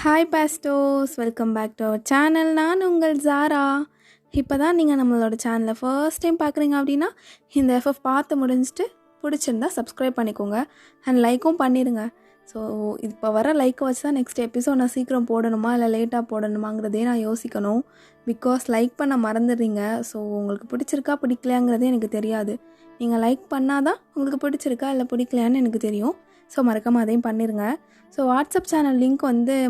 Hi பாஸ்டோஸ், welcome back to our channel. நான் உங்கள் ஜாரா. இப்போ தான் நீங்கள் நம்மளோட சேனலை ஃபர்ஸ்ட் டைம் பார்க்குறீங்க அப்படின்னா இந்த எஃப்எஃப் பார்த்து முடிஞ்சிட்டு பிடிச்சிருந்தா சப்ஸ்கிரைப் பண்ணிக்கோங்க அண்ட் லைக்கும் பண்ணிடுங்க. ஸோ இப்போ வர லைக்கை வச்சு தான் நெக்ஸ்ட் எபிசோட் நான் சீக்கிரம் போடணுமா இல்லை லேட்டாக போடணுமாங்கிறதே நான் யோசிக்கணும். பிகாஸ் லைக் பண்ண மறந்துடுறீங்க. ஸோ உங்களுக்கு பிடிச்சிருக்கா பிடிக்கலையாங்கிறதே எனக்கு தெரியாது. நீங்கள் லைக் பண்ணால் தான் உங்களுக்கு பிடிச்சிருக்கா இல்லை பிடிக்கலையான்னு எனக்கு தெரியும். ஸோ மறக்காமல் அதையும் பண்ணிடுங்க. ஸோ வாட்ஸ்அப் சேனல் லிங்க்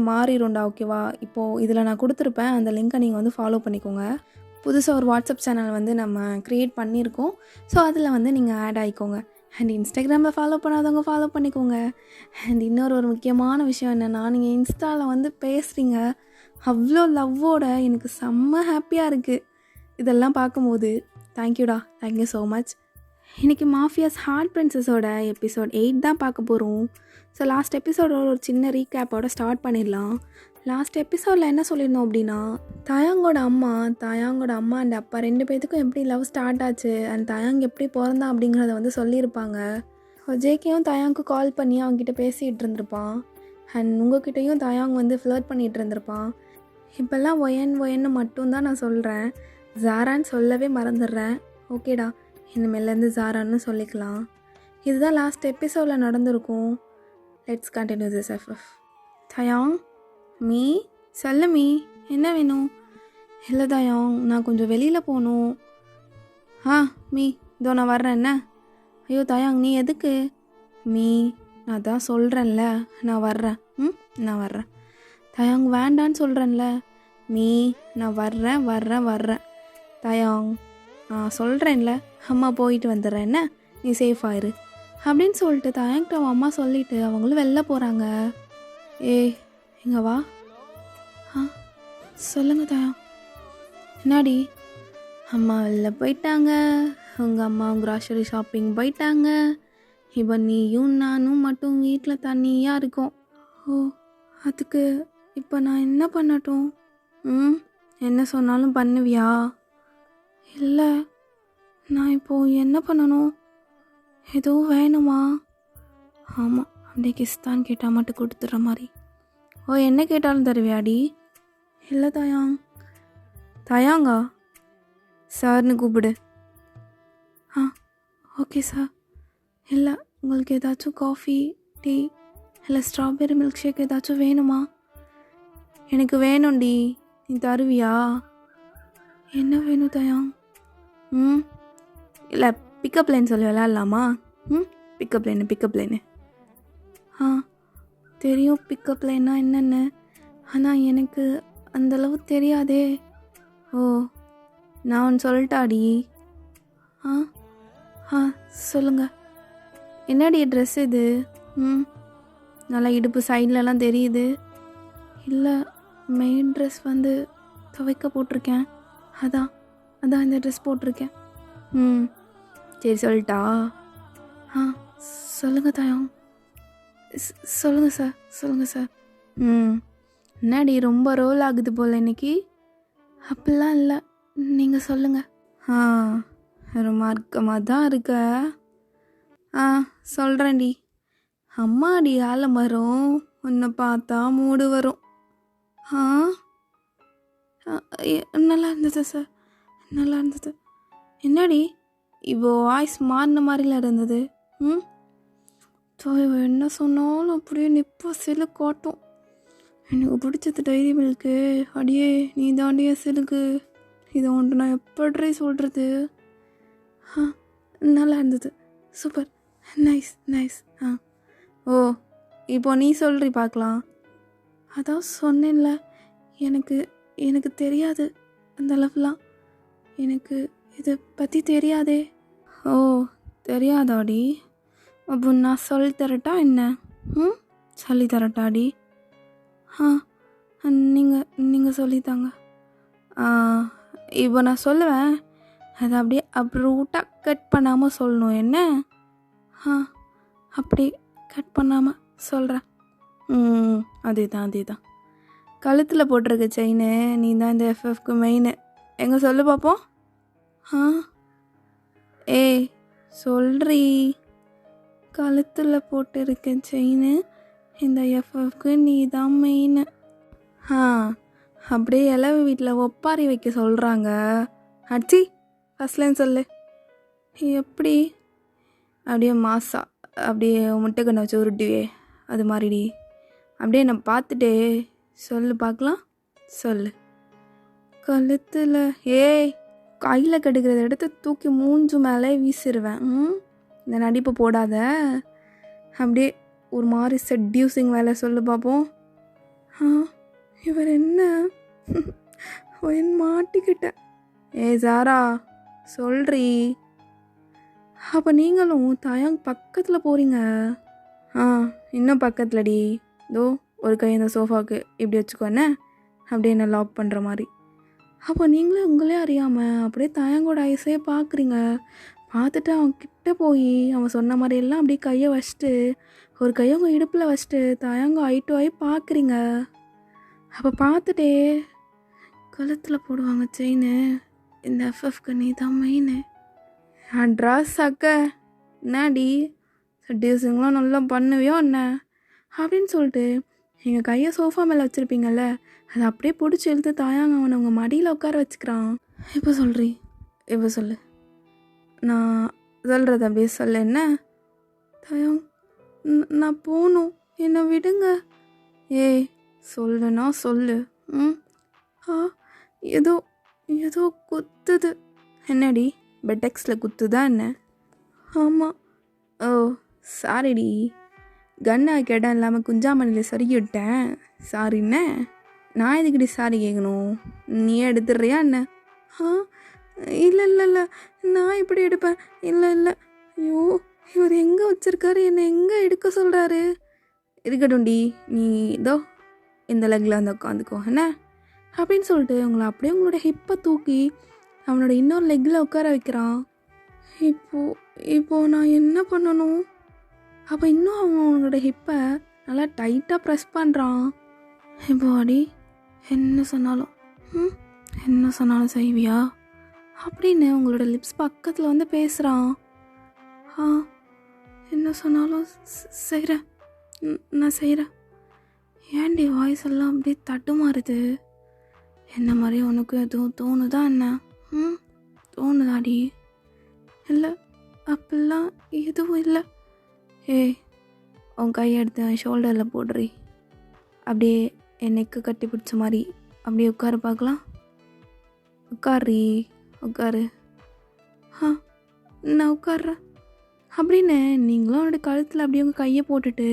மாறிடும்டா, ஓகேவா? இப்போது இதில் நான் கொடுத்துருப்பேன், அந்த லிங்க்கை நீங்கள் ஃபாலோ பண்ணிக்கோங்க. புதுசாக ஒரு வாட்ஸ்அப் சேனல் நம்ம க்ரியேட் பண்ணியிருக்கோம். ஸோ அதில் நீங்கள் ஆட் ஆகிக்கோங்க. அண்ட் இன்ஸ்டாகிராமில் ஃபாலோ பண்ணாதவங்க ஃபாலோ பண்ணிக்கோங்க. அண்ட் இன்னொரு முக்கியமான விஷயம் என்னென்னா, நீங்கள் இன்ஸ்டாவில் பேசுகிறீங்க அவ்வளோ லவ்வோட, எனக்கு செம்ம ஹாப்பியாக இருக்குது இதெல்லாம் பார்க்கும்போது. தேங்க்யூடா, தேங்க்யூ ஸோ மச். இன்றைக்கி மாஃபியாஸ் ஹார்ட் பிரின்சஸோட எபிசோட் 8 தான் பார்க்க போகிறோம். ஸோ லாஸ்ட் எபிசோடோட ஒரு சின்ன ரீகேப்போட ஸ்டார்ட் பண்ணிடலாம். லாஸ்ட் எபிசோடில் என்ன சொல்லியிருந்தோம் அப்படின்னா, தாயாங்கோட அம்மா அண்ட் அப்பா 2 பேத்துக்கும் எப்படி லவ் ஸ்டார்ட் ஆச்சு அண்ட் தாயாங் எப்படி பிறந்தான் அப்படிங்கிறத சொல்லியிருப்பாங்க. ஜேகேயும் தாயாங்க்கு கால் பண்ணி அவங்ககிட்ட பேசிகிட்டு இருந்திருப்பான். அண்ட் உங்ககிட்டையும் தாயாங் ஃப்ளர்ட் பண்ணிகிட்டு இருந்திருப்பான். இப்போல்லாம் ஒயன்னு மட்டும்தான் நான் சொல்கிறேன், ஜாரான்னு சொல்லவே மறந்துடுறேன். ஓகேடா, இனிமேலேருந்து ஜாரான்னு சொல்லிக்கலாம். இதுதான் லாஸ்ட் எபிசோடில் நடந்திருக்கும். Let's continue this FF. தயாங், மீ சொல்ல மீ, என்ன வேணும்? இல்லை தயாங், நான் கொஞ்சம் வெளியில் போகணும். மீ இதோ நான் வர்றேன். என்ன? ஐயோ தயாங், நீ எதுக்கு? மீ நான் தான் சொல்கிறேன்ல, நான் வர்றேன். நான் வர்றேன். தயாங், வேண்டான்னு சொல்கிறேன்ல. மீ நான் வர்றேன். தயாங், நான் சொல்கிறேன்ல, அம்மா போயிட்டு வந்துடுறேன், என்ன? நீ சேஃபாக இரு அப்படின்னு சொல்லிட்டு தயாங்கிட்ட அம்மா சொல்லிவிட்டு அவங்களும் வெளில போகிறாங்க. இங்கே வா. சொல்லுங்கள் தயாங். என்னாடி? அம்மா வெளில போயிட்டாங்க, உங்கள் அம்மா க்ராசரி ஷாப்பிங் போயிட்டாங்க. இப்போ நீயும் நானும் மட்டும் வீட்டில் தனியாக இருக்கோம். அதுக்கு இப்போ நான் என்ன பண்ணட்டும்? என்ன சொன்னாலும் பண்ணுவியா? இல்லை, நான் இப்போது என்ன பண்ணணும்? எதுவும் வேணுமா? ஆமாம், அப்படியே கிஸ்தான் கேட்டால் மட்டும் கொடுத்துட்ற மாதிரி. என்ன கேட்டாலும் தருவியாடி? இல்லை தயாங்கா சார்னு கூப்பிடு. Okay sir. இல்லை, உங்களுக்கு ஏதாச்சும் காஃபி, டீ இல்லை ஸ்ட்ராபெரி மில்க் ஷேக் ஏதாச்சும் வேணுமா? எனக்கு வேணும்டி, நீ தருவியா? என்ன வேணும் தயாங்? இல்லை, பிக்கப் லைன் சொல்லி விளாட்லாமா? Pickup line. தெரியும் பிக்கப் லைன்னா என்னென்னு, ஆனால் எனக்கு அந்தளவு தெரியாதே. நான் ஒன்று சொல்லட்டாடி? சொல்லுங்கள். என்னடி ட்ரெஸ் இது? நல்லா இடுப்பு சைட்லலாம் தெரியுது. இல்லை, மெயின் ட்ரெஸ் துவைக்க போட்டிருக்கேன், அதான் இந்த ட்ரெஸ் போட்டிருக்கேன். சரி சொல்லட்டா? சொல்லுங்கள் தயாங். சொல்லுங்கள் சார். என்னடி ரொம்ப ரோல் ஆகுது போல் இன்னைக்கு? அப்படிலாம் இல்லை, நீங்கள் சொல்லுங்கள். மார்க்கமாக தான் இருக்க. சொல்கிறேன்டி. அம்மாடி ஆலமரம், உன்னை பார்த்தா மூடு வரும். நல்லா இருந்தது சார், நல்லா இருந்தது. என்னடி இப்போ வாய்ஸ் மாறின மாதிரிலாம் இருந்தது? என்ன சொன்னாலும் அப்படியே நிப்பா சிலு காட்டும். எனக்கு பிடிச்சது டைரி மில்க்கு. அடியே நீ தாண்டிய சிலுக்கு. இதை ஒன்று நான் எப்படி சொல்கிறது? நல்லா இருந்தது, சூப்பர், நைஸ். இப்போ நீ சொல்றி பார்க்கலாம். அதான் சொன்னேன்ல, எனக்கு தெரியாது அந்த அளவுலாம். எனக்கு இதை பற்றி தெரியாதே. தெரியாதாடி? அப்போ நான் சொல்லித்தரட்டா என்ன? சொல்லித்தரட்டாடி? நீங்கள் சொல்லித்தாங்க. இப்போ நான் சொல்லுவேன், அதை அப்படியே அப்ரூட்டாக கட் பண்ணாமல் சொல்லணும், என்ன? அப்படி கட் பண்ணாமல் சொல்கிறேன். அதே தான். கழுத்தில் போட்டிருக்க செயின் நீ தான் இந்த எஃப்எஃப்க்கு மெயின். எங்கே சொல்லு பார்ப்போம். சொல்றீ. கழுத்தில் போட்டிருக்க செயின் இந்த எஃப்எஃப்க்கு நீ தான் மெயின். ஆ அப்படியே இலவு வீட்டில் ஒப்பாரி வைக்க சொல்கிறாங்க. அச்சி ஃபர்ஸ்ட் லைன் சொல்லு. எப்படி? அப்படியே மாசா அப்படியே முட்டைக்கண்ணை வச்சு உருட்டுவே அது மாதிரிடி. அப்படியே என்னை பார்த்துட்டே சொல்லு பார்க்கலாம். சொல்லு. கழுத்தில் ஏய் கையில் கெடுக்கிறத எடுத்து தூக்கி மூஞ்சு மேலே வீசிடுவேன். இந்த நடிப்பு போடாத. அப்படியே ஒரு மாதிரி செட்யூசிங் வேலை சொல்லு பார்ப்போம். இவர் என்ன மாட்டிக்கிட்டேன். ஜாரா சொல்றீ. அப்போ நீங்களும் தயாங் பக்கத்தில் போகிறீங்க? இன்னும் பக்கத்துலடி. இதோ ஒரு கை இந்த சோஃபாவுக்கு இப்படி வச்சுக்கோண்ணே, அப்படியே என்ன லாக் பண்ணுற மாதிரி. அப்போ நீங்களே உங்களே அறியாமல் அப்படியே தயாங்கோட ஐஸே பார்க்குறீங்க. பார்த்துட்டு அவன் கிட்டே போய் அவன் சொன்ன மாதிரியெல்லாம் அப்படியே கையை வச்சுட்டு ஒரு கையை உங்கள் இடுப்பில் வச்சுட்டு தயாங்க ஐ டு ஐ பார்க்குறீங்க. அப்போ பார்த்துட்டே கழுத்தில் போடுவாங்க செயின். இந்த எஃப்எஃப்க்கு நீ தான் மெயின். ட்ராஸ் அக்க என்னாடி சட்டியூஸுங்களாம் நல்லா பண்ணுவியோ என்ன அப்படின்னு சொல்லிட்டு எங்கள் கையை சோஃபா மேலே வச்சுருப்பீங்கள்ல, அதை அப்படியே பிடிச்சி இழுத்து தாயாங்க அவனை உங்கள் மடியில் உட்கார வச்சுக்கிறான். இப்போ சொல்கிறீ. இப்போ சொல்லு. நான் சொல்கிறது அப்படியே சொல்லு. என்ன தாயாங், நான் போகணும், என்னை விடுங்க. ஏய் சொல்லுனா சொல்லு. ஏதோ ஏதோ குத்துது. என்னடி பெட்டெக்ஸில் குத்துதா என்ன? ஆமாம். ஓ சாரிடி, கன்னா கேட்டால் இல்லாமல் குஞ்சாமணியில் சொருகி விட்டேன். சாரிண்ணே. நான் எதுக்கிடி சாரி கேட்கணும்? நீயே எடுத்துடுறியா என்ன? இல்லை இல்லை இல்லை, நான் இப்படி எடுப்பேன். இல்லை இல்லை. ஐயோ இவர் எங்கே வச்சுருக்காரு, என்னை எங்கே எடுக்க சொல்கிறாரு? இருக்கட்டும்டி, நீ இதோ இந்த லெக்கில் வந்து உட்காந்துக்கோ என்ன அப்படின்னு சொல்லிட்டு உங்களை அப்படியே உங்களோட ஹிப்பை தூக்கி அவனோட இன்னொரு லெக்கில் உட்கார வைக்கிறான். இப்போது நான் என்ன பண்ணணும்? அப்போ இன்னும் அவன் அவனோட ஹிப்பை நல்லா டைட்டாக ப்ரெஸ் பண்ணுறான். இப்போ அடி என்ன சொன்னாலும் செய்வியா அப்படின்னு உங்களோட லிப்ஸ் பக்கத்தில் வந்து பேசுகிறான். என்ன சொன்னாலும் செய்கிறேன், நான் செய்கிறேன். ஏன்டி வாய்ஸ் எல்லாம் அப்படியே தட்டுமாறுது? என்ன மாதிரி உனக்கு எதுவும் தோணுதா என்ன? தோணுதாடி? இல்லை அப்படிலாம் எதுவும் இல்லை. ஏய் உன் கையெடுத்து என் ஷோல்டரில் போடுறி. அப்படியே என் நெக்கு கட்டி பிடிச்ச மாதிரி அப்படியே உட்காரு பார்க்கலாம். உட்காரி உட்காரு. நான் உட்கார்றேன் அப்படின்னு நீங்களும் அவனோட கழுத்தில் அப்படியே உங்கள் கையை போட்டுட்டு,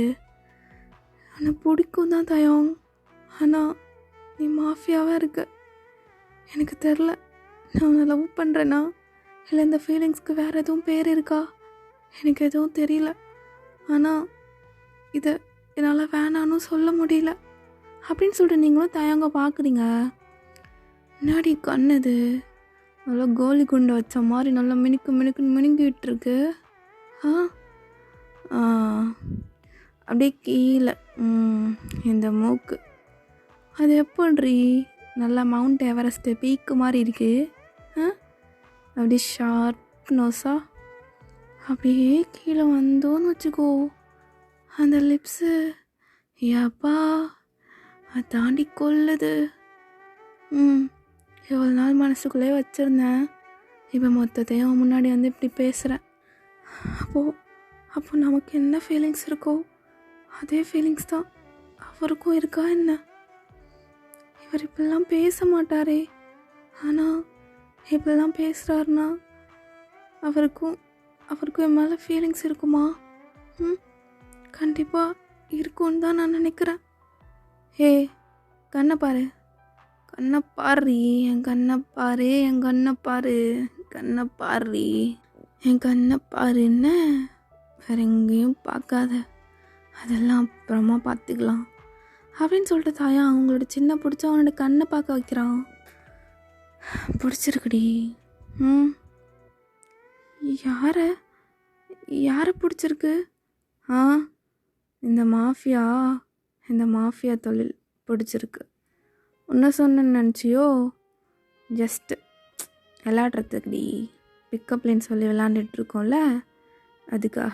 ஆனால் பிடிக்கும் தான் தயம், ஆனால் நீ மாஃபியாவாக இருக்க. எனக்கு தெரில நான் உன்னை லவ் பண்ணுறேன்னா இல்லை இந்த ஃபீலிங்ஸ்க்கு வேறு எதுவும் பேர் இருக்கா எனக்கு எதுவும் தெரியல. ஆனால் இதை என்னால் வேணான்னு சொல்ல முடியல அப்படின்னு சொல்லிட்டு நீங்களும் தயங்க பார்க்குறீங்க. முன்னாடி கண்ணுது நல்லா கோலி குண்டை வச்ச மாதிரி நல்லா மினுக்குன்னு மினுங்கிட்டுருக்கு. அப்படியே கீழே இந்த மூக்கு அது எப்படி நல்லா மவுண்ட் எவரெஸ்ட்டு பீக்கு மாதிரி இருக்குது. அப்படியே ஷார்ப் நோஸா அப்படியே கீழே வந்தோன்னு வச்சுக்கோ. அந்த லிப்ஸு ஏப்பா அதை தாண்டி கொல்லுது. எவ்வளோ நாள் மனசுக்குள்ளே வச்சுருந்தேன், இப்போ மொத்தத்தையும் முன்னாடி வந்து இப்படி பேசுகிறேன். அப்போ நமக்கு என்ன ஃபீலிங்ஸ் இருக்கோ அதே ஃபீலிங்ஸ் தான் அவருக்கும் இருக்கா என்ன? இவர் இப்படிலாம் பேச மாட்டாரே, ஆனால் இப்படிலாம் பேசுகிறாருன்னா அவருக்கும் என் மேலே ஃபீலிங்ஸ் இருக்குமா? கண்டிப்பாக இருக்கும்னு தான் நான் நினைக்கிறேன். கண்ணை பாரு, கண்ணை பாரு, என் கண்ணை பாரு, என் கண்ணை பாரு, கண்ணை பாரு, என் கண்ணை பாருன்னு வேற எங்கேயும் பார்க்காத, அதெல்லாம் அப்புறமா பார்த்துக்கலாம் அப்படின்னு சொல்லிட்டு தாயா அவங்களோட சின்ன பிடிச்ச அவனோட கண்ணை பார்க்க வைக்கிறான். பிடிச்சிருக்குடி. யாரை பிடிச்சிருக்கு? இந்த மாஃபியா தொழில் பிடிச்சிருக்கு. உன்னை சொன்னேன்னு நினச்சியோ? ஜஸ்ட்டு விளாட்றதுக்குடி, பிக்கப் லைன் சொல்லி விளாண்டுட்ருக்கோம்ல அதுக்காக.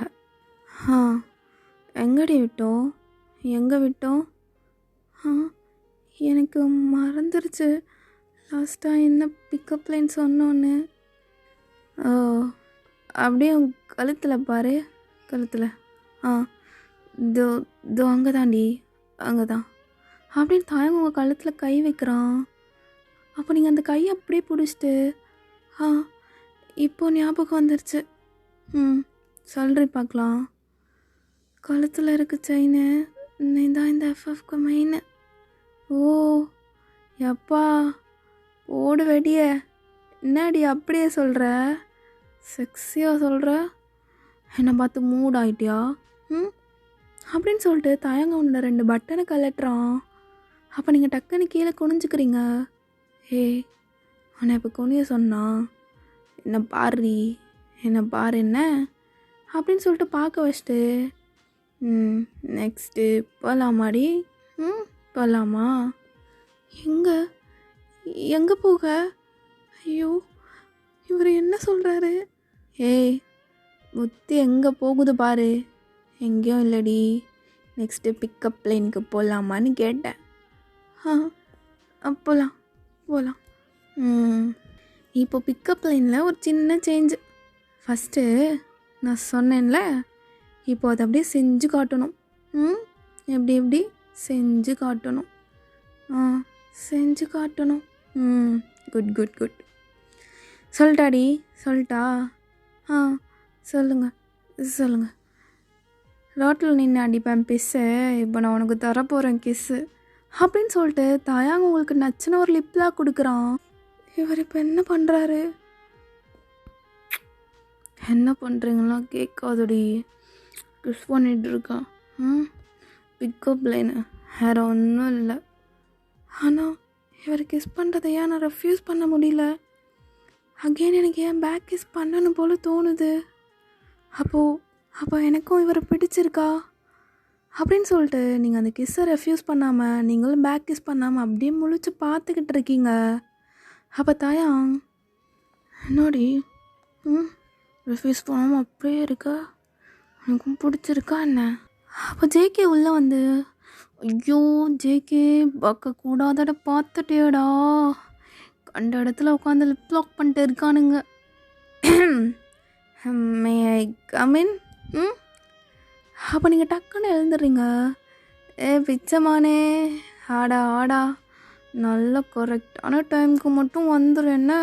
எங்கே விட்டோம்? எனக்கு மறந்துருச்சு லாஸ்ட்டாக என்ன பிக்கப் லைன் சொன்னோன்னு. ஓ, அப்படியே உன் கழுத்தில் பாரு, கழுத்தில். ஆ, இதோ இதோ அங்கே தாண்டி, அங்கே தான் அப்படின்னு தாயங்க உங்கள் கழுத்தில் கை வைக்கிறான். அப்போ நீங்கள் அந்த கையை அப்படியே பிடிச்சிட்டு, ஆ இப்போ ஞாபகம் வந்துருச்சு. ம், சொல்கிறி பார்க்கலாம். கழுத்தில் இருக்க செயின் நீ தான் இந்த எஃப்எஃப்க்கு மெயின். ஓ எப்பா, ஓடு வெடிய, என்னடி அப்படியே சொல்கிற, செக்ஸியாக சொல்கிற, என்னை பார்த்து மூட் ஆகிட்டியா? ம் அப்படின்னு சொல்லிட்டு தயங்க உன்னோட 2 பட்டனை கலட்டுறான். அப்போ நீங்கள் டக்குன்னு கீழே குனிஞ்சுக்கிறீங்க. ஏய், அவனை இப்போ குனிய சொன்னா, என்ன பாரு, என்ன பாரு என்ன அப்படின்னு சொல்லிட்டு பார்க்க வச்சுட்டு, நெக்ஸ்ட்டு போகலாமாடி? போகலாமா? எங்கே எங்கே போக? ஐயோ, இவர் என்ன சொல்கிறாரு? ஏய், புத்தி எங்கே போகுது பாரு. எங்கேயும் இல்லடி, நெக்ஸ்ட்டு பிக்கப் லைனுக்கு போகலாமான்னு கேட்டேன். போகலாம் போகலாம். இப்போ பிக்கப் லைனில் ஒரு சின்ன சேஞ்சு. ஃபஸ்ட்டு நான் சொன்னேன்ல, இப்போ அதை அப்படியே செஞ்சு காட்டணும். எப்படி எப்படி செஞ்சு காட்டணும்? செஞ்சு காட்டணும். Good good good. சொல்லிட்டாடி, சொல்லிட்டா? சொல்லுங்கள். ரோட்டில் நின்று அடிப்பேன் பிஸ்ஸு, இப்போ நான் உனக்கு தரப்போகிறேன் கிஸ்ஸு அப்படின்னு சொல்லிட்டு தாயாங்க உங்களுக்கு நச்சுன்னு ஒரு லிப்லாம் கொடுக்குறான். இவர் இப்போ என்ன பண்ணுறாரு? என்ன பண்ணுறீங்களா கேட்காதடி, கிஸ் பண்ணிகிட்டு இருக்கான். பிக்கப் லைனு வேறு ஒன்றும் இல்லை. ஆனால் இவர் கிஸ் பண்ணுறதை ஏன் நான் ரெஃப்யூஸ் பண்ண முடியல? அகெயின் எனக்கு ஏன் பேக் கிஸ் பண்ணணும் போல் தோணுது. அப்போ எனக்கும் இவரை பிடிச்சிருக்கா அப்படின்னு சொல்லிட்டு நீங்கள் அந்த கிஸ்ஸை ரெஃப்யூஸ் பண்ணாமல், நீங்களும் பேக் கிஸ் பண்ணாமல் அப்படியே முழிச்சு பார்த்துக்கிட்டு இருக்கீங்க. அப்போ தாயா, என்னடி ரெஃப்யூஸ் பண்ணாமல் அப்படியே இருக்கா, எனக்கும் பிடிச்சிருக்கா என்ன? அப்போ ஜேகே உள்ளே வந்து, ஐயோ ஜேகே பார்க்கக்கூடாதட, பார்த்துட்டேடா, கண்ட இடத்துல உட்காந்து லிப் லாக் பண்ணிட்டு இருக்கானுங்க. மே ஐ கம் இன்? அப்போ நீங்கள் டக்குன்னு எழுந்துடுறீங்க. பிச்சமானே, ஆடா நல்ல கரெக்டான டைமுக்கு மட்டும் வந்துடும் என்ன,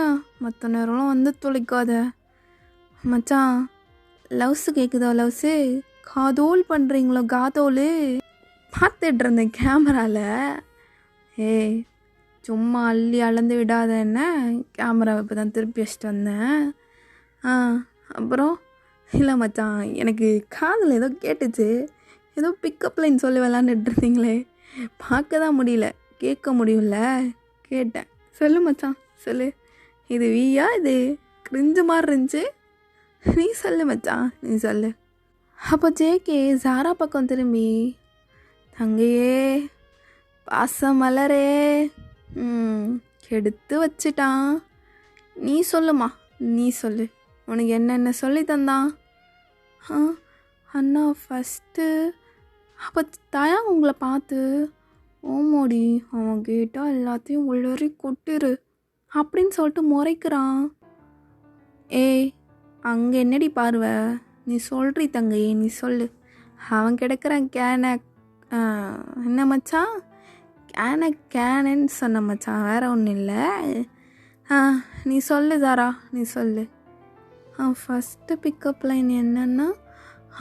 மற்ற நேரம்லாம் வந்து தொலைக்காத. மச்சான், லவ்ஸு கேட்குதா? லவ்ஸு காதோல் பண்ணுறீங்களோ? காதோல் பார்த்துட்டு இருந்தேன் கேமராவில். ஏய், சும்மா அள்ளி அளந்து விடாத என்ன, கேமராவை இப்போ தான் திருப்பி வச்சுட்டு வந்தேன். அப்புறம் இல்லை மச்சான், எனக்கு காதில் ஏதோ கேட்டுச்சு, ஏதோ பிக்கப் லைன் சொல்லி விளாண்டுட்டு இருந்தீங்களே, பார்க்க தான் முடியல, கேட்க முடியல, கேட்டேன். சொல்லு மச்சான் சொல்லு, இது வீயா, இது கிரிஞ்சு மாதிரி இருந்துச்சு, நீ சொல்லு மச்சான் நீ சொல்லு. அப்போ ஜேகே ஜாரா பக்கம் திரும்பி, தங்கையே பாசம் மலரே, கெடுத்து வச்சிட்டான், நீ சொல்லுமா, நீ சொல்லு, உனக்கு என்னென்ன சொல்லி தந்தான்? அண்ணா ஃபஸ்ட்டு. அப்போ தாயா உங்களை பார்த்து, ஓமோடி அவன் கேட்டால் எல்லாத்தையும் உள்ளரி கொட்டிரு அப்படின்னு சொல்லிட்டு முறைக்கிறான். ஏய், அங்கே என்னடி பார்வை, நீ சொல்றி தங்கையே, நீ சொல்லு. அவன் கிடக்கிறான் கேனை, என்ன மச்சான், கேனன்னு சொன்ன மச்சான், வேற ஒன்றும் இல்லை. நீ சொல்லு தாரா, நீ சொல்லு. ஃபஸ்ட்டு பிக்கப் லைன் என்னன்னா,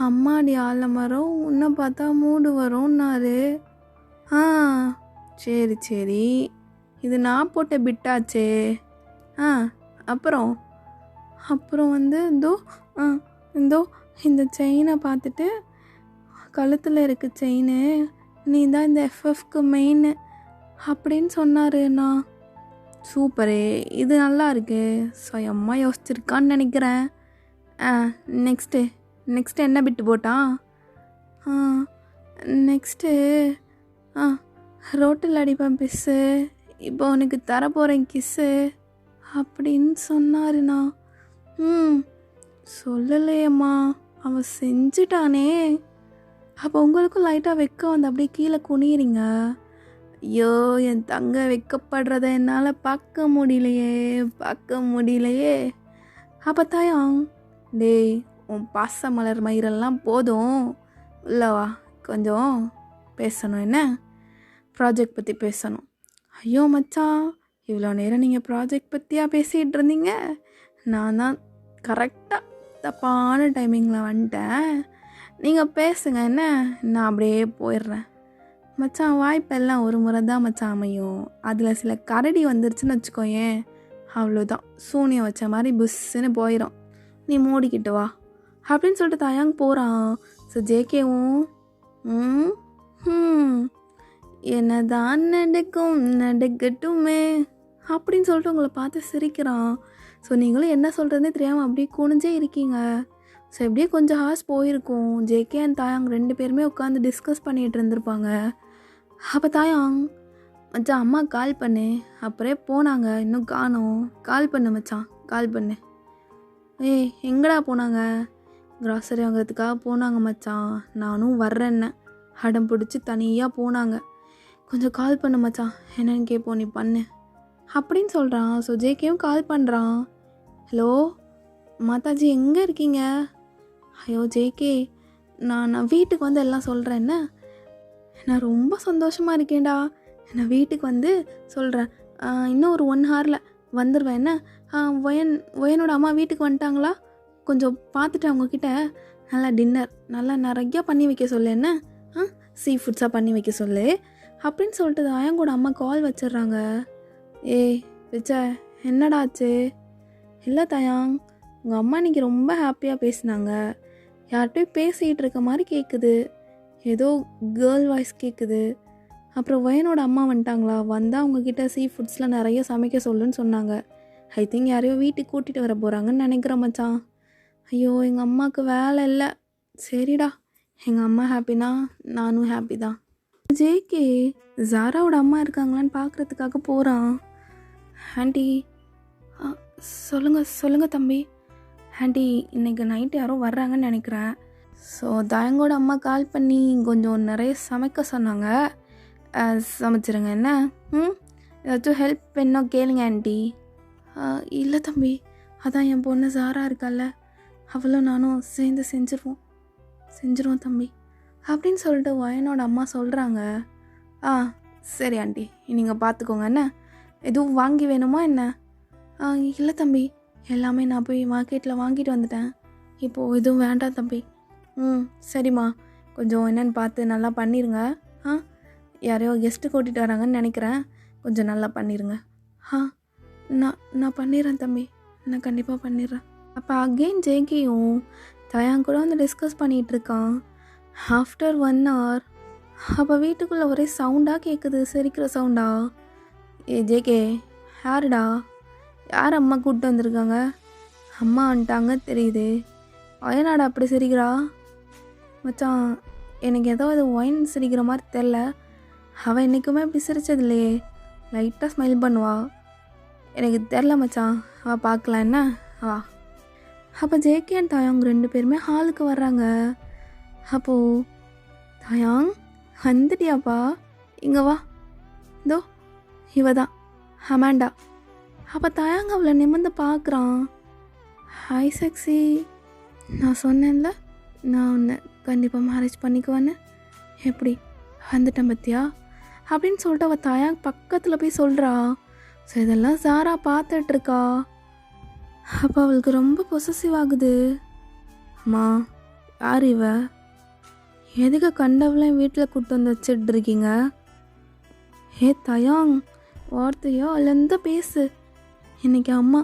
அம்மாடி ஆலமரம் உன்னை பார்த்தா மூடு வரும்னாரு. சரி, இது நான் போட்ட பிட்டாச்சே. அப்புறம் வந்து இந்தோ இந்த செயினை பார்த்துட்டு, கழுத்தில் இருக்க செயின் நீ தான் இந்த எஃப்எஃப்க்கு மெயின் அப்படின்னு சொன்னாருண்ணா. சூப்பரே, இது நல்லா இருக்கு, சுயமாக யோசிச்சிருக்கான்னு நினைக்கிறேன். நெக்ஸ்ட்டு என்ன பிட்டு போட்டான்? நெக்ஸ்ட்டு ரோட்டில் அடிப்பேன் பிஸ்ஸு, இப்போ உனக்கு தரப்போகிறேன் கிஸ்ஸு அப்படின்னு சொன்னாருண்ணா. சொல்லலையம்மா, அவன் செஞ்சுட்டானே. அப்போ உங்களுக்கும் லைட்டாக வெக்க வந்து அப்படியே கீழே குனியிறீங்க. ஐயோ என் தங்க வெக்கப்படுறத என்னால் பார்க்க முடியலையே. அப்போ தாயாங், டேய் உன் பாச மலர் மயிரெல்லாம் போதும், இல்லவா கொஞ்சம் பேசணும், என்ன ப்ராஜெக்ட் பற்றி பேசணும். ஐயோ மச்சான், இவ்வளோ நேரம் நீங்கள் ப்ராஜெக்ட் பற்றியா பேசிகிட்டு இருந்தீங்க? நான் தான் கரெக்டாக தப்பான டைமிங்கில் வந்துட்டேன். நீங்கள் பேசுங்க, என்ன நான் அப்படியே போயிடுறேன். மச்சான் வாய்ப்பெல்லாம் ஒரு முறை தான் மச்சான் அமையும். அதில் சில கரடி வந்துருச்சுன்னு வச்சுக்கோயேன், அவ்வளோதான், சூனியம் வச்ச மாதிரி புஷ்ஷுன்னு போயிடும். நீ மூடிக்கிட்டு வா அப்படின்னு சொல்லிட்டு தாயாங் போகிறான். ஸோ ஜேகேவும் என்னதான் நடக்கட்டுமே அப்படின்னு சொல்லிட்டு உங்களை பார்த்து சிரிக்கிறான். ஸோ நீங்களும் என்ன சொல்கிறதுனே தெரியாமல் அப்படியே குனிஞ்சே இருக்கீங்க. ஸோ எப்படியே கொஞ்சம் ஹார்ஸ் போயிருக்கும். ஜேகே அண்ட் தாயாங் 2 பேருமே உட்காந்து டிஸ்கஸ் பண்ணிகிட்டு இருந்திருப்பாங்க. அப்போ தாயாங், மச்சான் அம்மா கால் பண்ணு, அப்புறம் போனாங்க, இன்னும் காணோம், கால் பண்ணு மச்சான், கால் பண்ணு. ஏய் எங்கடா போனாங்க? க்ராசரி வாங்குறதுக்காக போனாங்க மச்சான், நானும் வர்றேன்ன அடம் பிடிச்சி தனியாக போனாங்க, கொஞ்சம் கால் பண்ணு மச்சான், என்னன்னு கேட்போம், நீ பண்ணு அப்படின்னு சொல்கிறான். ஸோ ஜேகேவும் கால் பண்ணுறான். ஹலோ மாதாஜி எங்கே இருக்கீங்க? ஐயோ ஜேகே, நான் வீட்டுக்கு வந்து எல்லாம் சொல்கிறேன், என்ன நான் ரொம்ப சந்தோஷமாக இருக்கேன்டா, நான் வீட்டுக்கு வந்து சொல்கிறேன், இன்னும் ஒரு 1 ஹவரில் வந்துடுவேன், என்ன ஒயனோட அம்மா வீட்டுக்கு வந்துட்டாங்களா, கொஞ்சம் பார்த்துட்டு அவங்கக்கிட்ட நல்லா டின்னர் நல்லா நிறையா பண்ணி வைக்க சொல்லு, என்ன சீ ஃபுட்ஸாக பண்ணி வைக்க சொல்லு அப்படின்னு சொல்லிட்டு தாயாங்கோட அம்மா கால் வச்சிடுறாங்க. ஏய் விஜய், என்னடா ஆச்சு? இல்லை தாயாங், உங்கள் அம்மா இன்றைக்கி ரொம்ப ஹாப்பியாக பேசினாங்க, யார்கிட்டையும் பேசிகிட்டு இருக்க மாதிரி கேட்குது, ஏதோ கேர்ள் வாய்ஸ் கேட்குது. அப்புறம் வயனோட அம்மா வந்துட்டாங்களா, வந்தால் அவங்கக்கிட்ட சீ ஃபுட்ஸ்லாம் நிறைய சமைக்க சொல்லுன்னு சொன்னாங்க. ஐ திங்க் யாரையோ வீட்டுக்கு கூட்டிகிட்டு வர போகிறாங்கன்னு நினைக்கிறேன் மச்சான். ஐயோ எங்கள் அம்மாவுக்கு வேலை இல்லை. சரிடா, எங்கள் அம்மா ஹாப்பினா நானும் ஹாப்பி தான். ஜேகே ஜாராவோட அம்மா இருக்காங்களான்னு பார்க்குறதுக்காக போகிறான். ஆண்டி, சொல்லுங்கள் தம்பி. ஆண்டி, இன்றைக்கி நைட்டு யாரோ வர்றாங்கன்னு நினைக்கிறேன். ஸோ தாயங்கோட அம்மா கால் பண்ணி கொஞ்சம் நிறைய சமைக்க சொன்னாங்க, சமைச்சிருங்க, என்ன ஏதாச்சும் ஹெல்ப் வேணும் கேளுங்க ஆண்டி. இல்லை தம்பி, அதான் என் பொண்ணு ஜாரா இருக்கால, அவளும் நானும் சேர்ந்து செஞ்சுருவோம் தம்பி அப்படின்னு சொல்லிட்டு வயனோட அம்மா சொல்கிறாங்க. சரி ஆண்டி, நீங்கள் பார்த்துக்கோங்க, என்ன எதுவும் வாங்கி வேணுமா என்ன? இல்லை தம்பி, எல்லாமே நான் போய் மார்க்கெட்டில் வாங்கிட்டு வந்துட்டேன், இப்போது எதுவும் வேண்டாம் தம்பி. சரிம்மா, கொஞ்சம் என்னென்னு பார்த்து நல்லா பண்ணிடுங்க. யாரையோ கெஸ்ட்டு கூட்டிகிட்டு வராங்கன்னு நினைக்கிறேன், கொஞ்சம் நல்லா பண்ணிடுங்க. நான் பண்ணிடுறேன் தம்பி, நான் கண்டிப்பாக பண்ணிடுறேன். அப்போ அகெயின் ஜேகேயும் தயாங் கூட வந்து டிஸ்கஸ் பண்ணிகிட்ருக்கான். ஆஃப்டர் 1 hour அப்போ வீட்டுக்குள்ளே ஒரே சவுண்டாக கேட்குது, சிரிக்கிற சவுண்டா. ஏ ஜேகே, யாருடா, யார் அம்மா கூப்பிட்டு வந்திருக்காங்க? அம்மா வந்துட்டாங்க தெரியுது, ஒயனாடா அப்படி சிரிக்கிறா? மச்சான், எனக்கு ஏதோ அது ஒயின் சிரிக்கிற மாதிரி தெரில, அவள் என்றைக்குமே அப்படி சிரித்தது இல்லையே, லைட்டாக ஸ்மைல் பண்ணுவா, எனக்கு தெரில மச்சான், அவள் பார்க்கலாம், என்ன வா. அப்போ ஜேகே அண்ட் தாயாங் 2 பேருமே ஹாலுக்கு வர்றாங்க. அப்போது தாயாங், வந்துட்டியாப்பா, இங்கே வா, இதோ இவ தான் அமாண்டா. அப்போ தாயாங் அவளை நிமிர்ந்து பார்க்குறான். ஹாய் செக்ஸி, நான் சொன்னேன்ல நான் உன்னை கண்டிப்பாக மேரேஜ் பண்ணிக்குவேன்னு, எப்படி வந்துட்டேன் பத்தியா அப்படின்னு சொல்லிட்டு அவள் தாயாங் பக்கத்தில் போய் சொல்கிறா. ஸோ இதெல்லாம் ஜாரா பார்த்துட்ருக்கா. அப்போ அவளுக்கு ரொம்ப பொசசிவ் ஆகுது. அம்மா, யார் இவ, எதுக்கு கண்டவளையும் வீட்டில் கூப்பிட்டு வந்து வச்சுட்டு இருக்கீங்க? ஏ தயாங், வார்த்தையோ அதுலேருந்து பேசு. இன்றைக்கி அம்மா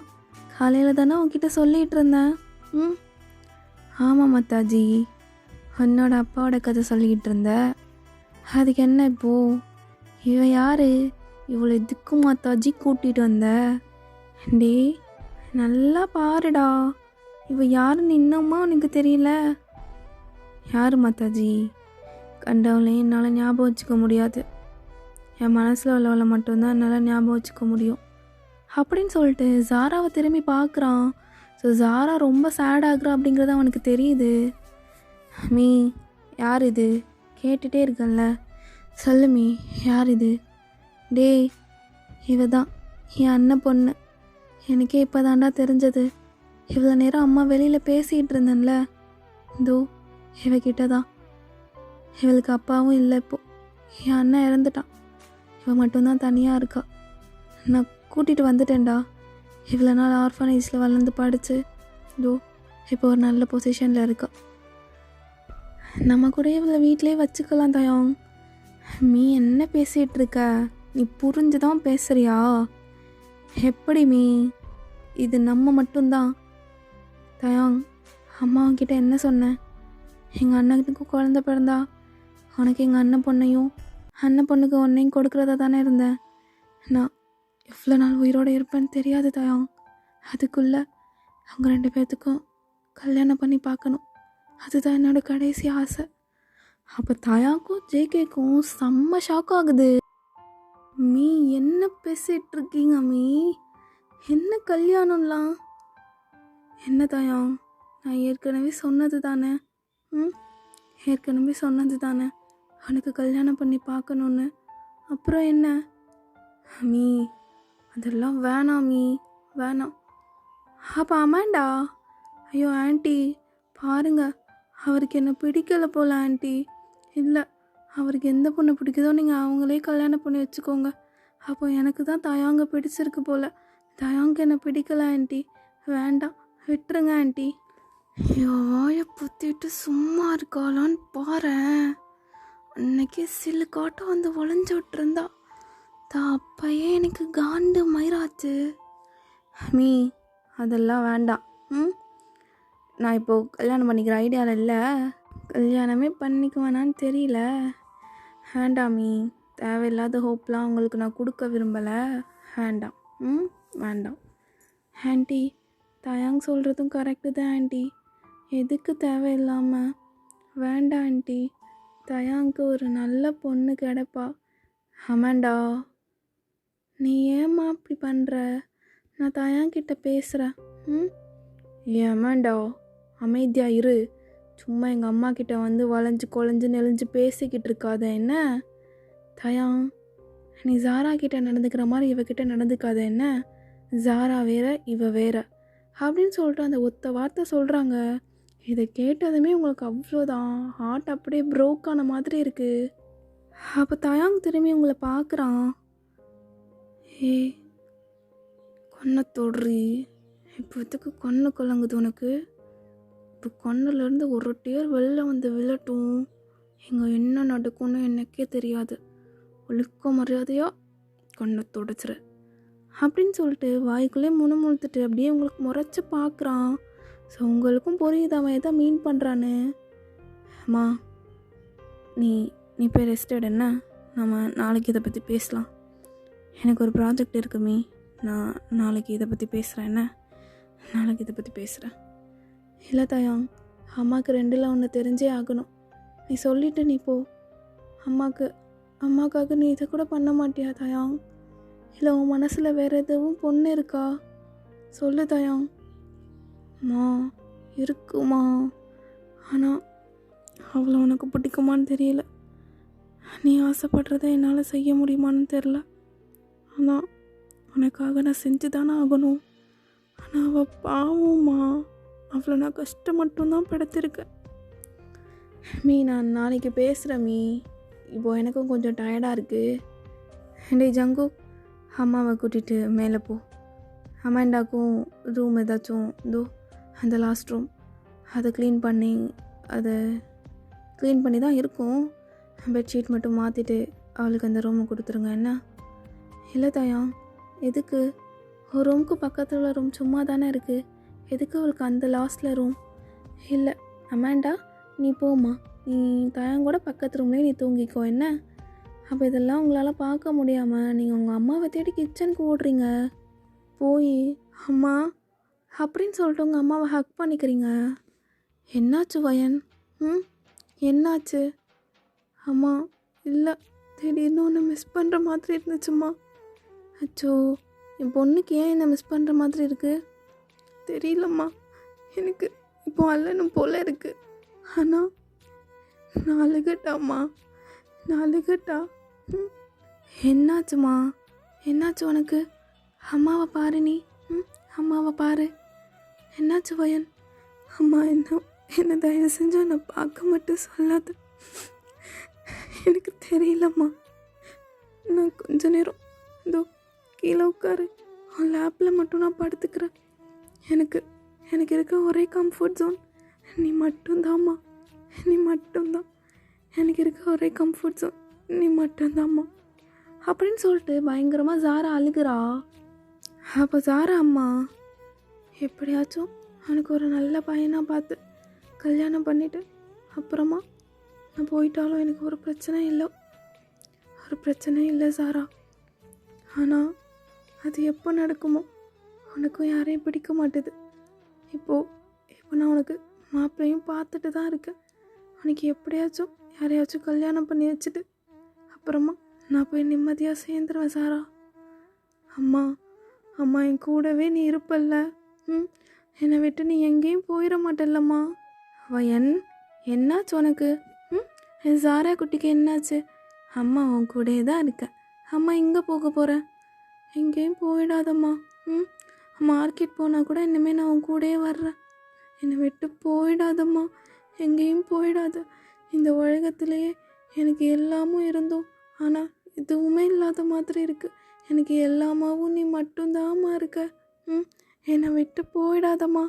காலையில் தானே உன்கிட்ட சொல்லிகிட்டு இருந்தேன். ஆமாம் மாதாஜி, உன்னோட அப்பாவோட கதை சொல்லிக்கிட்டு இருந்த, அதுக்கு என்ன இப்போது? இவன் யார், இவ்வளோ இதுக்கு மாதாஜி கூட்டிகிட்டு வந்த? டே நல்லா பாருடா, இவ யாருன்னு இன்னுமா உனக்கு தெரியல? யார் மாதாஜி? கண்டவளையும் என்னால் ஞாபகம் வச்சுக்க முடியாது, என் மனசில் உள்ளவளை மட்டும்தான் என்னால் ஞாபகம் வச்சுக்க முடியும் அப்படின்னு சொல்லிட்டு ஜாராவை திரும்பி பார்க்குறான். ஸோ ஜாரா ரொம்ப சேட் ஆகுறா அப்படிங்கிறது அவனுக்கு தெரியுது. மீ, யார் இது? கேட்டுகிட்டே இருக்கல்ல, சொல்லு மீ, யார் இது? டேய், இவ தான் என் அண்ணன் பொண்ணு. எனக்கே இப்போ தாண்டா தெரிஞ்சது. இவ்வளோ நேரம் அம்மா வெளியில் பேசிகிட்டு இருந்தேன்ல, இதோ இவகிட்ட தான். இவளுக்கு அப்பாவும் இல்லை இப்போது. என் அண்ணன் இறந்துட்டான். இவ மட்டும்தான் தனியாக இருக்கா. நான் கூட்டிகிட்டு வந்துட்டேன்டா. இவ்வளோ நாள் ஆர்ஃபனேஜில் வளர்ந்து படித்து இதோ இப்போ ஒரு நல்ல பொசிஷனில் இருக்கா. நம்ம கூட இவ்வளோ வீட்டிலே வச்சுக்கலாம் தயம். நீ என்ன பேசிகிட்டு இருக்க? நீ புரிஞ்சு தான் பேசுறியா? எப்படி மீ? இது நம்ம மட்டும்தான். தயாங், அம்மாக்கிட்ட என்ன சொன்னேன்? எங்கள் அண்ணனுக்கு குழந்த பிறந்தா உனக்கு எங்கள் அண்ணன் பொண்ணையும் அண்ணன் பொண்ணுக்கு ஒன்றையும் கொடுக்குறதா தானே இருந்தேன். நான் எவ்வளோ நாள் உயிரோடு இருப்பேன்னு தெரியாது தயாங். அதுக்குள்ளே அவங்க 2 பேர்த்துக்கும் கல்யாணம் பண்ணி பார்க்கணும். அதுதான் என்னோடய கடைசி ஆசை. அப்போ தயாக்கும் ஜேகேக்கும் செம்ம ஷாக் ஆகுது. மீ என்ன பேசிகிட்டு இருக்கீங்க மீ? என்ன கல்யாணம்லாம்? என்ன தயம், நான் ஏற்கனவே சொன்னது தானே. ஏற்கனவே சொன்னது தானே அவனுக்கு கல்யாணம் பண்ணி பார்க்கணுன்னு. அப்புறம் என்ன மீ? அதெல்லாம் வேணாம் மீ, வேணாம். அப்போ அம்மாண்டா? ஐயோ ஆண்டி பாருங்க, அவருக்கு என்ன பிடிக்கலை போல் ஆண்டி. இல்லை, அவருக்கு எந்த பொண்ணு பிடிக்குதோ நீங்கள் அவங்களே கல்யாணம் பண்ணி வச்சுக்கோங்க. அப்போ எனக்கு தான் தயாங்க பிடிச்சிருக்கு போல். தயாங்க என்ன பிடிக்கல ஆண்டி, வேண்டாம், விட்டுருங்க ஆண்டி. ஐயோ வாயை புத்திட்டு சும்மா இருக்காளான்னு பாரு. அன்னைக்கு சில்லு காட்டம் வந்து ஒளிஞ்சு விட்டுருந்தா. அப்பயே எனக்கு காண்டு மயிராச்சு. மீ அதெல்லாம் வேண்டாம். நான் இப்போது கல்யாணம் பண்ணிக்கிற ஐடியாவில் இல்லை. கல்யாணமே பண்ணிக்க வேணான்னு தெரியல. வேண்டாமீ, தேவையில்லாத ஹோப்லாம் உங்களுக்கு நான் கொடுக்க விரும்பலை. வேண்டாம். வேண்டாம் ஆண்டி. தயாங் சொல்கிறதும் கரெக்டு தான் ஆண்டி. எதுக்கு தேவையில்லாமல்? வேண்டாம் ஆண்டி. தயாங்க்கு ஒரு நல்ல பொண்ணு கிடைப்பா. ஆமாண்டா. நீ ஏம்மா அப்படி பண்ணுற? நான் தயாங்கிட்ட பேசுகிறேன். ஏமாண்டா அமைதியாக இரு. சும்மா எங்கள் அம்மா கிட்ட வந்து வளைஞ்சு கொலைஞ்சு நெளிஞ்சு பேசிக்கிட்டு இருக்காத என்ன? தயாங், நீ ஜாரா கிட்ட நடந்துக்கிற மாதிரி இவகிட்ட நடந்துக்காத என்ன? ஜாரா வேற இவ வேற அப்படின்னு சொல்லிட்டு அந்த ஒத்த வார்த்தை சொல்கிறாங்க. இதை கேட்டதுமே உங்களுக்கு அவ்வளோதான், ஹார்ட் அப்படியே ப்ரோக் ஆன மாதிரி இருக்குது. அப்போ தயாங் திரும்பி உங்களை பார்க்குறான். ஏ கொன்னை தொடுறி, இப்போத்துக்கு கொன்னை கொலங்குது உனக்கு. இப்போ கொன்னிலேருந்து ஒரு டேர் வெளில வந்து விழட்டும். இங்கே என்ன நடக்கும்னு எனக்கே தெரியாது. ஒழுக்க மரியாதையாக கொன்னை தொடச்சிரு அப்படின்னு சொல்லிட்டு வாய்க்குள்ளே முணுமுணுத்துட்டு அப்படியே உங்களுக்கு முறைச்சி பார்க்குறான். ஸோ உங்களுக்கும் புரியுது அவன் எதை மீன் பண்ணுறான்னு. அம்மா நீ நீ போய் ரெஸ்ட் எடு. என்ன, நம்ம நாளைக்கு இதை பற்றி பேசலாம். எனக்கு ஒரு ப்ராஜெக்ட் இருக்குமே, நான் நாளைக்கு இதை பற்றி பேசுகிறேன். என்ன, நாளைக்கு இதை பற்றி பேசுகிறேன். இல்லை தயாங், அம்மாவுக்கு 2ல் 1 தெரிஞ்சே ஆகணும். நீ சொல்லிவிட்டு நீ போ. அம்மாக்காக நீ இதை கூட பண்ண மாட்டியா தயாங்? இல்லை உன் மனசில் வேறு எதுவும் பொண்ணு இருக்கா? சொல்லு தயாங். மா இருக்குமா, ஆனால் அவளை உனக்கு பிடிக்குமான்னு தெரியல. நீ ஆசைப்படுறத என்னால் செய்ய முடியுமான்னு தெரில. ஆனால் உனக்காக நான் செஞ்சு தானே ஆகணும். ஆனால் அவள் பாவம்மா, அவளை நான் கஷ்டம் மட்டும்தான் படுத்திருக்கேன். மீ நான் நாளைக்கு பேசுகிறேன் மீ. இப்போது எனக்கும் கொஞ்சம் டயர்டாக இருக்குது. டே ஜங்கு, அம்மாவை கூட்டிகிட்டு மேலே போ. அமாண்டாக்கும் ரூம் ஏதாச்சும் இதோ அந்த லாஸ்ட் ரூம் அதை க்ளீன் பண்ணி தான் இருக்கும். பெட்ஷீட் மட்டும் மாற்றிட்டு அவளுக்கு அந்த ரூமை கொடுத்துருங்க. என்ன? இல்லை தயா, எதுக்கு? ஒரு ரூமுக்கு பக்கத்தில் உள்ள ரூம் சும்மா தானே இருக்குது, எதுக்கு அவளுக்கு அந்த லாஸ்ட்டில் ரூம்? இல்லை அமாண்டா, நீ போம்மா, நீ தயாங்கூட பக்கத்து ரூம்லேயே நீ தூங்கிக்கோ. என்ன? அப்போ இதெல்லாம் உங்களால் பார்க்க முடியாமல் நீங்கள் உங்கள் அம்மாவை தேடி கிச்சனுக்கு ஓடுறீங்க. போய் அம்மா அப்படின்னு சொல்லிட்டு உங்கள் அம்மாவை ஹக் பண்ணிக்கிறீங்க. என்னாச்சு வயன்? என்னாச்சு? அம்மா இல்லை, திடீர்னு ஒன்று மிஸ் பண்ணுற மாதிரி இருந்துச்சும்மா. அச்சோ, என் பொண்ணுக்கு ஏன் என்னை மிஸ் பண்ணுற மாதிரி இருக்குது தெரியலம்மா. எனக்கு இப்போ அள்ளணும் போல் இருக்குது. ஆனால் நான் அழுகட்டாம்மா, நான் அழுகட்டா? என்னாச்சுமா? என்னாச்சு உனக்கு? அம்மாவை பாரு நீ. அம்மாவை பாரு. என்னாச்சு வயன்? அம்மா என்ன தயவு செஞ்சு என்னை பார்க்க மட்டும் சொல்லாத. எனக்கு தெரியலம்மா. நான் கொஞ்ச நேரம் இதோ கீழே உட்காரு, உன் லேப்பில் மட்டும் நான் படுத்துக்கிறேன். எனக்கு எனக்கு இருக்க ஒரே கம்ஃபர்ட் ஜோன் நீ மட்டும்தாம்மா. நீ மட்டும்தான் எனக்கு இருக்க ஒரே கம்ஃபர்ட் ஜோன். நீ மட்டும்தாம்மா அப்படின்னு சொல்லிட்டு பயங்கரமாக ஜாரா அழுகிறா. அப்போ ஜாரா அம்மா, எப்படியாச்சும் எனக்கு ஒரு நல்ல பையனாக பார்த்து கல்யாணம் பண்ணிவிட்டு அப்புறமா நான் போயிட்டாலும் எனக்கு ஒரு பிரச்சனை இல்லை ஜாரா. ஆனால் அது எப்போ நடக்குமோ? உனக்கும் யாரையும் பிடிக்க மாட்டுது. இப்போ நான் உனக்கு மாப்பிள்ளையும் பார்த்துட்டு தான் இருக்கேன். உனக்கு எப்படியாச்சும் யாரையாச்சும் கல்யாணம் பண்ணி வச்சுட்டு அப்புறமா நான் போய் நிம்மதியாக சேர்ந்துருவேன் சாரா. அம்மா என் கூடவே நீ இருப்பல்ல. என்னை விட்டு நீ எங்கேயும் போயிட மாட்டல்லம்மா. என்னாச்சு உனக்கு? என் சாரா குட்டிக்கு என்னாச்சு? அம்மா உன் கூடயே தான் இருக்கேன். அம்மா எங்கே போக போகிறேன்? எங்கேயும் போயிடாதம்மா. மார்க்கெட் போனால் கூட இனிமேல் நான் உன் கூடயே வர்றேன். என்னை விட்டு போயிடாதம்மா, எங்கேயும் போயிடாத. இந்த உலகத்திலேயே எனக்கு எல்லாமும் இருந்தோம், ஆனால் எதுவுமே இல்லாத மாதிரி இருக்குது. எனக்கு எல்லாமாவும் நீ மட்டும்தாம்மா இருக்க. என்னை விட்டு போயிடாதம்மா.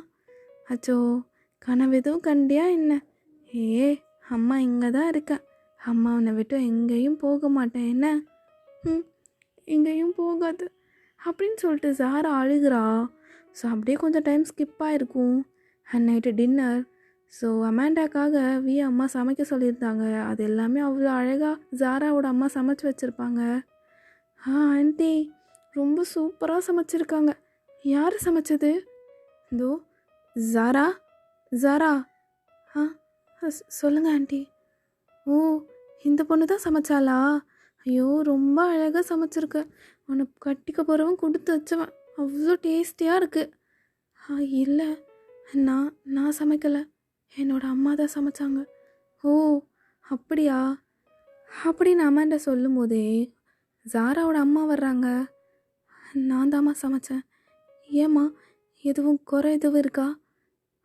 அச்சோ, கனவு எதுவும் கண்டியா என்ன? அம்மா இங்கே தான் இருக்கேன். அம்மா உன்னை விட்டு எங்கேயும் போக மாட்டேன் என்ன? எங்கேயும் போகாது அப்படின்னு சொல்லிட்டு ஜாரா அழுகிறா. ஸோ அப்படியே கொஞ்சம் டைம் ஸ்கிப் ஆகிருக்கும். And night dinner. ஸோ அமாண்டாக்காக அம்மா சமைக்க சொல்லியிருந்தாங்க. அது எல்லாமே அவ்வளோ அழகாக ஜாராவோட அம்மா சமைச்சு வச்சுருப்பாங்க. ஆண்டி ரொம்ப சூப்பராக சமைச்சிருக்காங்க. யார் சமைச்சது? இதோ ஜாரா. சொல்லுங்கள் ஆண்டி. ஓ, இந்த பொண்ணு தான் சமைச்சாளா? ஐயோ, ரொம்ப அழகாக சமைச்சிருக்க. உன்னை கட்டிக்க போகிறவன் கொடுத்து வச்சவன். அவ்வளோ டேஸ்டியாக இருக்குது. இல்லை, நான் சமைக்கலை. என்னோடய அம்மா தான் சமைச்சாங்க. ஓ அப்படியா? அப்படின்னு அம்மாண்ட சொல்லும் போதே ஜாராவோட அம்மா வர்றாங்க. நான் தாம்மா சமைச்சேன். ஏம்மா, எதுவும் குறை எதுவும் இருக்கா?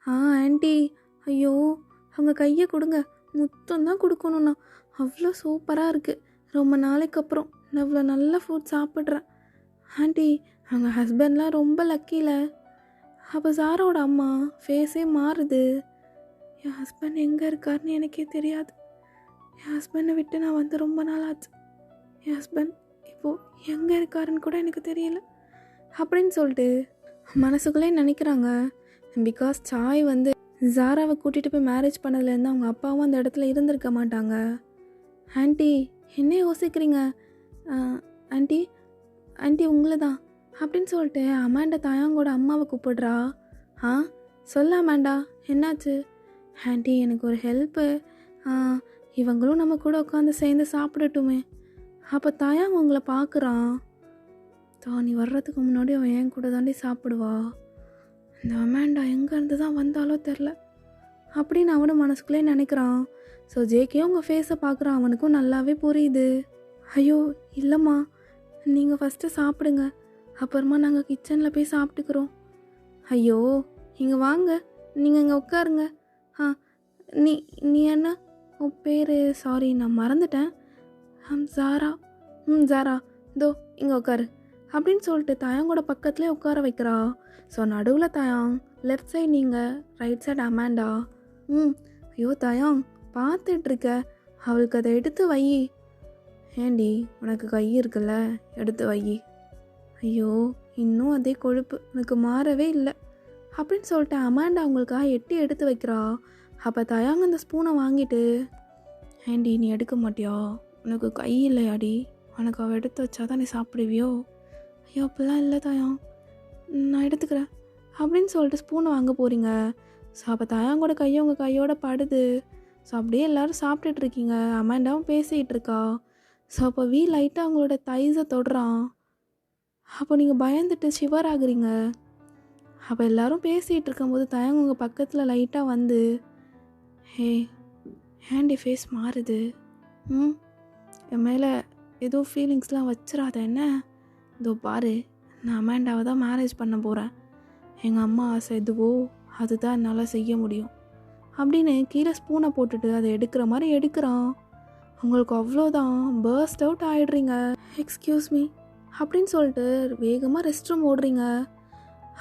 ஆண்டி, ஐயோ அவங்க கையை கொடுங்க. முத்தம் கொடுக்கணும்ண்ணா. அவ்வளோ சூப்பராக இருக்குது. ரொம்ப நாளைக்கு அப்புறம் நான் இவ்வளோ நல்ல ஃபுட் சாப்பிட்றேன். ஆண்டி, அவங்க ஹஸ்பண்ட்லாம் ரொம்ப லக்கியில். அப்போ ஜாராவோட அம்மா ஃபேஸே மாறுது. என் ஹஸ்பண்ட் எங்கே இருக்காருன்னு எனக்கே தெரியாது. என் ஹஸ்பண்டை விட்டு நான் வந்து ரொம்ப நாள் ஆச்சு. என் ஹஸ்பண்ட் இப்போது எங்கே இருக்காருன்னு கூட எனக்கு தெரியல அப்படின்னு சொல்லிட்டு மனசுக்குள்ளே நினைக்கிறாங்க. பிகாஸ் சாய் வந்து ஜாராவை கூட்டிகிட்டு போய் மேரேஜ் பண்ணதுலேருந்து அவங்க அப்பாவும் அந்த இடத்துல இருந்திருக்க மாட்டாங்க. ஆண்டி, என்ன யோசிக்கிறீங்க? ஆண்டி உங்களை தான் அப்படின்னு சொல்லிட்டு அமாண்டா தாயாங்கோட அம்மாவை கூப்பிடுறா. சொல்ல அமாண்டா, என்னாச்சு? ஆண்டி, எனக்கு ஒரு ஹெல்ப்பு. இவங்களும் நம்ம கூட உட்காந்து சேர்ந்து சாப்பிடட்டுமே. அப்போ தாயாங்க உங்களை பார்க்குறான். நீ வர்றதுக்கு முன்னாடி அவன் என் கூட தாண்டி சாப்பிடுவா. இந்த அமாண்டா எங்கேருந்து தான் வந்தாலோ தெரில அப்படின்னு அவனும் மனசுக்குள்ளே நினைக்கிறான். ஸோ ஜேகேயும் உங்கள் ஃபேஸை பார்க்குறான். அவனுக்கும் நல்லாவே புரியுது. ஐயோ இல்லைம்மா, நீங்கள் ஃபஸ்ட்டு சாப்பிடுங்க, அப்புறமா நாங்கள் கிச்சனில் போய் சாப்பிட்டுக்கிறோம். ஐயோ இங்கே வாங்க, நீங்கள் இங்கே உட்காருங்க. நீ என்ன உன் பேர்? சாரி, நான் மறந்துட்டேன். ஜாரா. ஜாரா, இதோ இங்கே உட்காரு அப்படின்னு சொல்லிட்டு தாயாங்கோட பக்கத்துலேயே உட்கார வைக்கிறா. ஸோ நடுவில் தாயாங், லெஃப்ட் சைட் நீங்கள், ரைட் சைட் அமாண்டா. ஐயோ தாயாங், பார்த்துட்ருக்க, அவளுக்கு அதை எடுத்து வை. ஏண்டி, உனக்கு கை இருக்குல்ல, எடுத்து வை. ஐயோ இன்னும் அதே கொழுப்பு உனக்கு மாறவே இல்லை அப்படின்னு சொல்லிட்டு அமாண்டா அவங்களுக்காக எட்டி எடுத்து வைக்கிறா. அப்போ தயாங்க அந்த ஸ்பூனை வாங்கிட்டு, ஏண்டி நீ எடுக்க மாட்டியா? உனக்கு கை இல்லையாடி? உனக்கு அவள் எடுத்து வச்சாதான் நீ சாப்பிடுவியோ? ஐயோ அப்படிலாம் இல்லை தாயா, நான் எடுத்துக்கிறேன் அப்படின்னு சொல்லிட்டு ஸ்பூனை வாங்க போகிறீங்க. ஸோ அப்போ தயாங்கோட கையை உங்கள் கையோட படுது. ஸோ அப்படியே எல்லோரும் சாப்பிட்டுட்ருக்கீங்க. அமாண்டாவும் பேசிகிட்டு இருக்கா. ஸோ அப்போ லைட்டாக அவங்களோட தைஸை தொடுறான். அப்போ நீங்கள் பயந்துட்டு ஷிவர் ஆகுறீங்க. அப்போ எல்லோரும் பேசிகிட்டு இருக்கும்போது தயாங்க உங்கள் பக்கத்தில் லைட்டாக வந்து, ஹே ஹேண்டி ஃபேஸ் மாறுது. என் மேலே ஏதோ ஃபீலிங்ஸ்லாம் வச்சிடாத என்ன. இதோ பாரு, நான் அமேண்டாவை தான் மேரேஜ் பண்ண போகிறேன். எங்கள் அம்மா ஆசை எதுவோ அதுதான் என்னால் செய்ய முடியும் அப்படின்னு கீழே ஸ்பூனை போட்டுட்டு அதை எடுக்கிற மாதிரி எடுக்கிறான். உங்களுக்கு அவ்வளோதான், பர்ஸ்ட் அவுட் ஆகிடுறீங்க. எக்ஸ்கியூஸ் மீ அப்படின்னு சொல்லிட்டு வேகமாக ரெஸ்ட் ரூம் ஓடுறீங்க.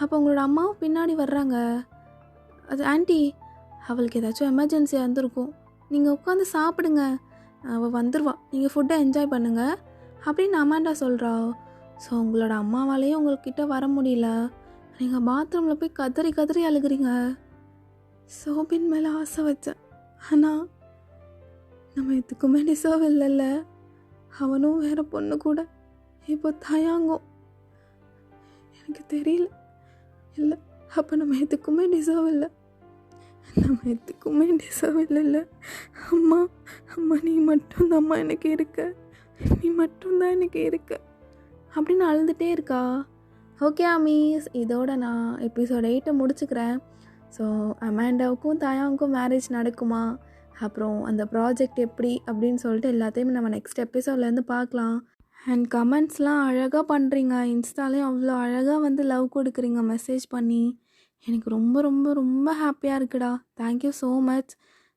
அப்போ உங்களோட அம்மாவும் பின்னாடி வர்றாங்க. அது ஆண்டி, அவளுக்கு ஏதாச்சும் எமர்ஜென்சியாக இருந்திருக்கும், நீங்கள் உட்காந்து சாப்பிடுங்க, அவள் வந்துடுவா, நீங்கள் ஃபுட்டை என்ஜாய் பண்ணுங்கள் அப்படின்னு அமாண்டா சொல்கிறா. ஸோ உங்களோட அம்மாவாலேயும் உங்கள்கிட்ட வர முடியல, நீங்கள் பாத்ரூமில் போய் கதறி கதறி அழுகிறீங்க. சோபின் மேலே ஆசை வச்சேன், ஆனால் நம்ம எதுக்குமே டிசர்வ் இல்லைல்ல. அவனும் வேற பொண்ணு கூட இப்போ தயாங்கும். எனக்கு தெரியல. இல்லை, அப்போ நம்ம எதுக்குமே டிசர்வ் இல்லை, நம்ம எதுக்குமே டிசர்வ் இல்லைல்ல. அம்மா அம்மா நீ மட்டும்தான் அம்மா எனக்கு இருக்க, நீ மட்டும்தான் எனக்கு இருக்க அப்படின்னு அழுதுகிட்டே இருக்கா. ஓகே அமீஸ், இதோட நான் எபிசோட் 8 முடிச்சுக்கிறேன். ஸோ அமாண்டாவுக்கும் தாயாவுக்கும் மேரேஜ் நடக்குமா, அப்புறம் அந்த ப்ராஜெக்ட் எப்படி அப்படின்னு சொல்லிட்டு எல்லாத்தையும் நம்ம நெக்ஸ்ட் எபிசோட்லேருந்து பார்க்கலாம். அண்ட் கமெண்ட்ஸ்லாம் அழகாக பண்ணுறீங்க, இன்ஸ்டாலேயும் அவ்வளோ அழகாக வந்து லவ் கொடுக்குறீங்க மெசேஜ் பண்ணி. எனக்கு ரொம்ப ரொம்ப ரொம்ப ஹாப்பியாக இருக்குடா. Thank you so much.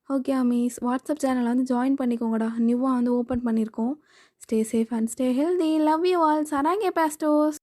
ஓகே அமீஸ், வாட்ஸ்அப் சேனலை வந்து ஜாயின் பண்ணிக்கோங்கடா, நியூவாக வந்து ஓப்பன் பண்ணியிருக்கோம். Stay safe and stay healthy. Love you all. சராங்கே பாஸ்டோஸ்.